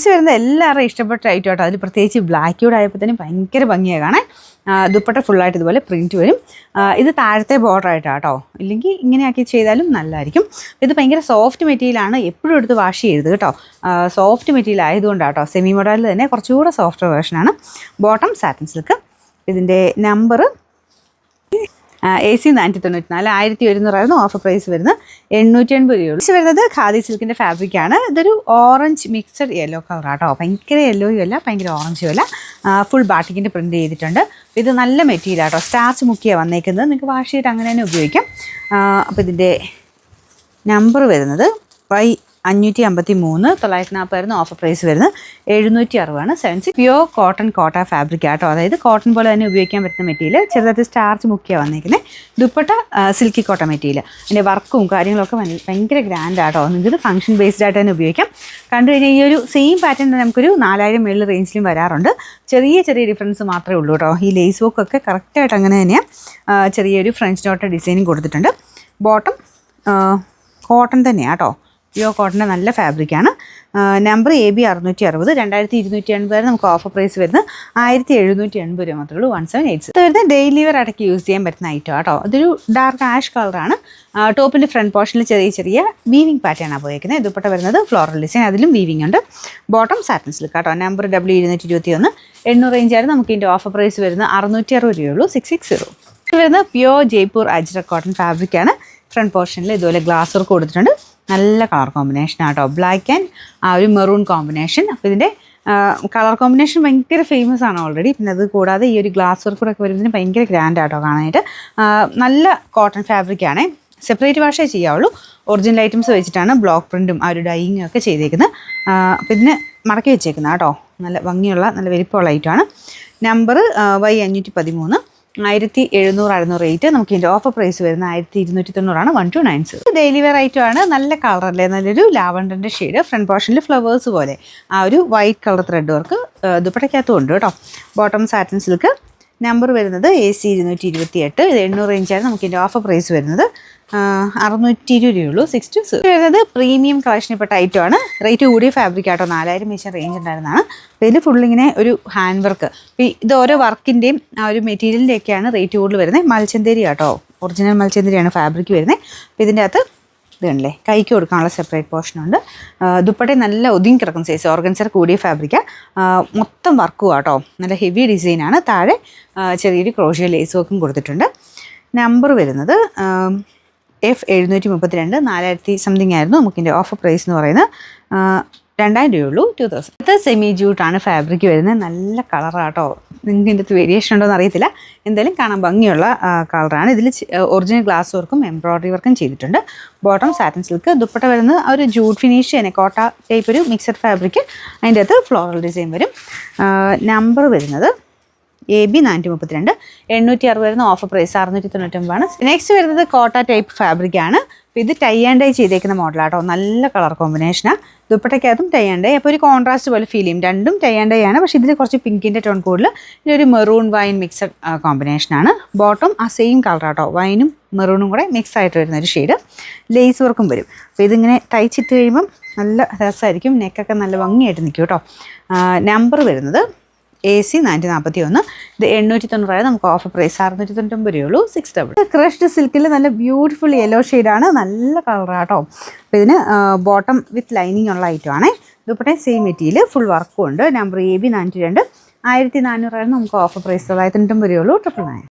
Next വരുന്നത് എല്ലാവരും ഇഷ്ടപ്പെട്ട ഐറ്റം ആട്ടോ. അതിൽ പ്രത്യേകിച്ച് ബ്ലാക്ക് കൂടെ ആയപ്പോഴത്തേനും ഭയങ്കര ഭംഗിയാണ് കാണാൻ. ദുപ്പട്ട ഫുള്ളായിട്ട് ഇതുപോലെ പ്രിൻറ്റ് വരും. ഇത് താഴത്തെ ബോർഡർ ആയിട്ടാണ് കേട്ടോ, ഇല്ലെങ്കിൽ ഇങ്ങനെയാക്കി ചെയ്താലും നല്ലതായിരിക്കും. ഇത് ഭയങ്കര സോഫ്റ്റ് മെറ്റീരിയലാണ്, എപ്പോഴും എടുത്ത് വാഷ് ചെയ്യരുത് കേട്ടോ. സോഫ്റ്റ് മെറ്റീരിയൽ ആയതുകൊണ്ടാണ് കേട്ടോ. സെമി മോഡലിൽ തന്നെ കുറച്ചുകൂടെ സോഫ്റ്റ് വേർഷനാണ്. Bottom satin silk. ഇതിൻ്റെ നമ്പർ AC 494, 1100 ഓഫർ പ്രൈസ് വരുന്നത് 880 രൂപയുള്ളൂ. പക്ഷേ വരുന്നത് ഖാദി സിൽക്കിൻ്റെ ഫാബ്രിക്കാണ്. ഇതൊരു ഓറഞ്ച് മിക്സഡ് യെല്ലോ കളറാട്ടോ. ഭയങ്കര യെല്ലോയും അല്ല ഭയങ്കര ഓറഞ്ചും അല്ല. ഫുൾ ബാട്ടിക്കിൻ്റെ പ്രിൻറ്റ് ചെയ്തിട്ടുണ്ട്. ഇത് നല്ല മെറ്റീരിയൽ ആട്ടോ. സ്റ്റാർച്ച് മുക്കിയാണ് വന്നേക്കുന്നത്. നിങ്ങൾക്ക് വാഷ് ചെയ്തിട്ട് അങ്ങനെ തന്നെ ഉപയോഗിക്കാം. അപ്പോൾ ഇതിൻ്റെ നമ്പർ വരുന്നത് Y553, 940 ഓഫർ പ്രൈസ് വരുന്നത് 760 76. പ്യുവർ കോട്ടൺ കോട്ട ഫാബ്രിക് ആട്ടോ. അതായത് കോട്ടൺ പോലെ തന്നെ ഉപയോഗിക്കാൻ പറ്റുന്ന മെറ്റീരിയൽ. ചെറുതായിട്ട് സ്റ്റാർച്ച് മുക്കിയാണ് വന്നിരിക്കുന്നത്. Dupatta silky cotton material. അതിൻ്റെ വർക്കും കാര്യങ്ങളൊക്കെ ഭയങ്കര ഗ്രാൻഡ് ആട്ടോ. നിങ്ങൾക്ക് ഫംഗ്ഷൻ ബേസ്ഡ് ആയിട്ട് തന്നെ ഉപയോഗിക്കാം. കണ്ടു കഴിഞ്ഞാൽ ഈ ഒരു സെയിം പാറ്റേൺ നമുക്കൊരു 4000 മേളിൽ റേഞ്ചിലും വരാറുണ്ട്. ചെറിയ ചെറിയ ഡിഫറൻസ് മാത്രമേ ഉള്ളൂ കേട്ടോ. ഈ ലേസ് വർക്കൊക്കെ കറക്റ്റായിട്ട് അങ്ങനെ തന്നെയാണ്. ചെറിയൊരു ഫ്രഞ്ച് നോട്ട് ഡിസൈനും കൊടുത്തിട്ടുണ്ട്. ബോട്ടം കോട്ടൺ തന്നെയാണ് കേട്ടോ. പ്യുവർ കോട്ടൻ്റെ നല്ല ഫാബ്രിക്കാണ്. നമ്പർ AB 660, 2280 നമുക്ക് ഓഫർ പ്രൈസ് വരുന്നത് 1780 രൂപ മാത്രമേ ഉള്ളൂ. 1786. ഇത് വരുന്നത് ഡെയിലി വെയർ അടക്കി യൂസ് ചെയ്യാൻ പറ്റുന്ന ഐറ്റം കേട്ടോ. ഇതൊരു ഡാർക്ക് ആഷ് കളറാണ്. ടോപ്പിൻ്റെ ഫ്രണ്ട് പോർഷനിൽ ചെറിയ ചെറിയ വീവിങ് പാറ്റേണാണ് പോയിരിക്കുന്നത്. ദുപ്പട്ട വരുന്നത് ഫ്ലോറൽ ഡിസൈൻ, അതിലും വീവിങ് ഉണ്ട്. ബോട്ടം സാറ്റിൻ സിൽക്ക് കേട്ടോ. Number W221, 800 റേഞ്ചായിരുന്നു. നമുക്ക് ഇതിൻ്റെ ഓഫർ പ്രൈസ് വരുന്നത് 660 രൂപയുള്ളൂ. 660. ഇത് വരുന്നത് പ്യുവർ ജയ്പൂർ അജ്രക് കോട്ടൺ ഫാബ്രിക്കാണ്. ഫ്രണ്ട് പോർഷനിൽ ഇതുപോലെ ഗ്ലാസ് വർക്ക് കൊടുത്തിട്ടുണ്ട്. നല്ല കളർ കോമ്പിനേഷൻ ആട്ടോ. ബ്ലാക്ക് ആൻഡ് ഒരു മെറൂൺ കോമ്പിനേഷൻ. അപ്പോൾ ഇതിൻ്റെ കളർ കോമ്പിനേഷൻ ഭയങ്കര ഫേമസ് ആണ് ഓൾറെഡി. പിന്നെ അത് കൂടാതെ ഈ ഒരു ഗ്ലാസ് വർക്ക് കൂടെ ഒക്കെ വരുന്നതിന് ഭയങ്കര ഗ്രാൻഡ് ആട്ടോ കാണാനായിട്ട്. നല്ല കോട്ടൺ ഫാബ്രിക്കാണ്. സെപ്പറേറ്റ് വാഷേ ചെയ്യാവുള്ളൂ. ഒറിജിനൽ ഐറ്റംസ് വെച്ചിട്ടാണ് ബ്ലോക്ക് പ്രിൻറ്റും ആ ഒരു ഡൈയിങ്ങും ഒക്കെ ചെയ്തേക്കുന്നത്. അപ്പോൾ ഇതിന് മടക്കി വെച്ചേക്കുന്നത് കേട്ടോ. നല്ല ഭംഗിയുള്ള നല്ല വലിപ്പമുള്ള ഐറ്റമാണ്. Number Y513, 1700 rate. നമുക്ക് ഇതിൻ്റെ ഓഫർ പ്രൈസ് വരുന്ന 1290 1290. ഡെയിലി വെയർ ഐറ്റം ആണ്. നല്ല കളറല്ലേ, നല്ലൊരു ലാവണ്ടറിൻ്റെ ഷെയ്ഡ്. ഫ്രണ്ട് പോർഷനിൽ ഫ്ലവേഴ്സ് പോലെ ആ ഒരു വൈറ്റ് കളർ ത്രെഡ് വർക്ക് ദുപ്പട്ടയ്ക്കകത്തും ഉണ്ട് കേട്ടോ. Bottom satin silk. നമ്പർ വരുന്നത് AC 228. ഇത് 800 റേഞ്ചായിരുന്നു. നമുക്ക് ഇതിൻ്റെ ഓഫർ പ്രൈസ് വരുന്നത് 620 രൂപയുള്ളൂ. 620. വരുന്നത് പ്രീമിയം കളക്ഷനിൽപ്പെട്ട ഐറ്റം ആണ്. റേറ്റ് കൂടിയ ഫാബ്രിക് ആട്ടോ. 4000 മീറ്റർ റേഞ്ച് ഉണ്ടായിരുന്നതാണ്. അപ്പോൾ ഇതിൽ ഫുള്ളിങ്ങനെ ഒരു ഹാൻഡ് വർക്ക്. ഇത് ഓരോ വർക്കിൻ്റെയും ആ ഒരു മെറ്റീരിയലിൻ്റെയൊക്കെയാണ് റേറ്റ് കൂടുതൽ വരുന്നത്. മൽച്ചന്തേരി ആട്ടോ. ഒറിജിനൽ മൽച്ചന്തേരിയാണ് ഫാബ്രിക് വരുന്നത്. അപ്പോൾ ഇതിൻ്റെ അകത്ത് ഇതുണ്ടല്ലേ, കൈക്ക് കൊടുക്കാനുള്ള സെപ്പറേറ്റ് പോർഷനുണ്ട്. ദുപ്പട്ട നല്ല ഒതുങ്ങി കിടക്കുന്ന സൈസ് ഓർഗൻസർ കൂടിയ ഫാബ്രിക്കാണ്. മൊത്തം വർക്കും ആട്ടോ. നല്ല ഹെവി ഡിസൈനാണ്. താഴെ ചെറിയൊരു ക്രോഷ്യ ലേസ് വർക്കും കൊടുത്തിട്ടുണ്ട്. നമ്പർ വരുന്നത് F732, 4000 സംതിങ് ആയിരുന്നു. നമുക്കിൻ്റെ ഓഫർ പ്രൈസ് എന്ന് പറയുന്നത് 2000 രൂപയുള്ളൂ. 2000. ഇത് സെമി ജൂട്ടാണ് ഫാബ്രിക് വരുന്നത്. നല്ല കളറാട്ടോ. നിങ്ങൾക്ക് ഇതിൻ്റെ അകത്ത് വേരിയേഷൻ ഉണ്ടോ എന്ന് അറിയത്തില്ല. എന്തായാലും കാണാൻ ഭംഗിയുള്ള കളറാണ്. ഇതിൽ ഒറിജിനൽ ഗ്ലാസ് വർക്കും എംബ്രോയ്ഡറി വർക്കും ചെയ്തിട്ടുണ്ട്. Bottom satin silk. ദുപ്പട്ട വരുന്നത് ഒരു ജൂട്ട് ഫിനിഷ് തന്നെ, കോട്ട ടൈപ്പ് ഒരു മിക്സഡ് ഫാബ്രിക്. അതിൻ്റെ അകത്ത് ഫ്ലോറൽ ഡിസൈൻ വരും. നമ്പർ വരുന്നത് AB 432, 860 വരുന്ന ഓഫർ പ്രൈസ് 699. നെക്സ്റ്റ് വരുന്നത് കോട്ട ടൈപ്പ് ഫാബ്രിക് ആണ്. അപ്പോൾ ഇത് ടൈ ആൻഡ് ഡൈ ചെയ്തേക്കുന്ന മോഡലാട്ടോ. നല്ല കളർ കോമ്പിനേഷനാണ്. ദുപ്പട്ടയ്ക്കകത്തും ടൈ ആൻഡ് ഡൈ. അപ്പോൾ ഒരു കോൺട്രാസ്റ്റ് പോലെ ഫീൽ ചെയ്യും. രണ്ടും ടൈ ആൻഡ് ഡൈ ആണ്. പക്ഷേ ഇതിൽ കുറച്ച് പിങ്കിൻ്റെ ടോൺ കൂടുതൽ. ഇതൊരു മെറൂൺ വൈൻ മിക്സഡ് കോമ്പിനേഷനാണ്. ബോട്ടം ആ സെയിം കളറാട്ടോ. വൈനും മെറൂണും കൂടെ മിക്സ് ആയിട്ട് വരുന്ന ഒരു ഷെയ്ഡ്. ലേസ് വർക്കും വരും. അപ്പോൾ ഇതിങ്ങനെ തയ്ച്ചിട്ട് കഴിയുമ്പം നല്ല രസമായിരിക്കും. നെക്കൊക്കെ നല്ല ഭംഗിയായിട്ട് നിൽക്കും കേട്ടോ. നമ്പർ വരുന്നത് AC 441. ഇത് 890 നമുക്ക് ഓഫർ പ്രൈസ് 699 രൂപയുള്ളൂ. 600. ക്രഷ്ഡ് സിൽക്കിൽ നല്ല ബ്യൂട്ടിഫുൾ യെല്ലോ ഷെയ്ഡാണ്. നല്ല കളറാട്ടോ. അപ്പോൾ ഇതിന് ബോട്ടം വിത്ത് ലൈനിങ് ഉള്ള ഐറ്റം ആണ്. ദുപ്പട്ട സെയിം മെറ്റീരിയൽ ഫുൾ വർക്കും ഉണ്ട്. നമ്പർ AB 402, 1400 നമുക്ക് ഓഫർ പ്രൈസ് 990 രൂപയുള്ളൂ. 999.